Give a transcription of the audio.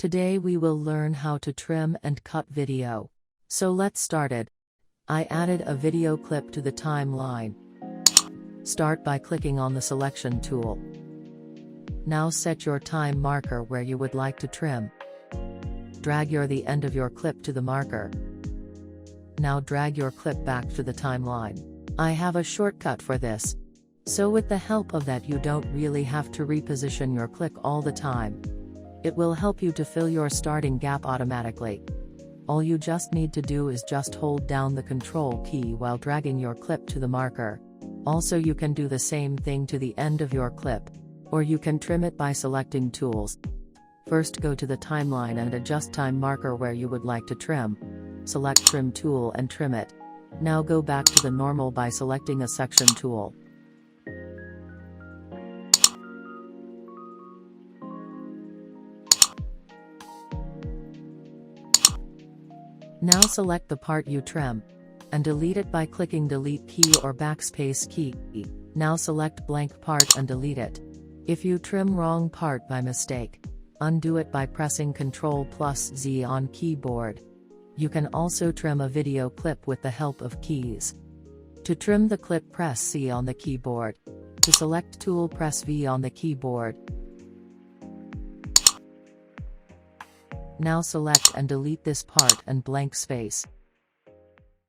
Today we will learn how to trim and cut video. So let's start it. I added a video clip to the timeline. Start by clicking on the selection tool. Now set your time marker where you would like to trim. Drag the end of your clip to the marker. Now drag your clip back to the timeline. I have a shortcut for this. So with the help of that you don't really have to reposition your clip all the time. It will help you to fill your starting gap automatically. All you just need to do is just hold down the Control key while dragging your clip to the marker. Also you can do the same thing to the end of your clip. Or you can trim it by selecting tools. First go to the timeline and adjust time marker where you would like to trim. Select Trim tool and trim it. Now go back to the normal by selecting a section tool. Now select the part you trim. And delete it by clicking Delete key or Backspace key. Now select blank part and delete it. If you trim wrong part by mistake, undo it by pressing Ctrl+Z on keyboard. You can also trim a video clip with the help of keys. To trim the clip, press C on the keyboard. To select tool, press V on the keyboard. Now select and delete this part and blank space.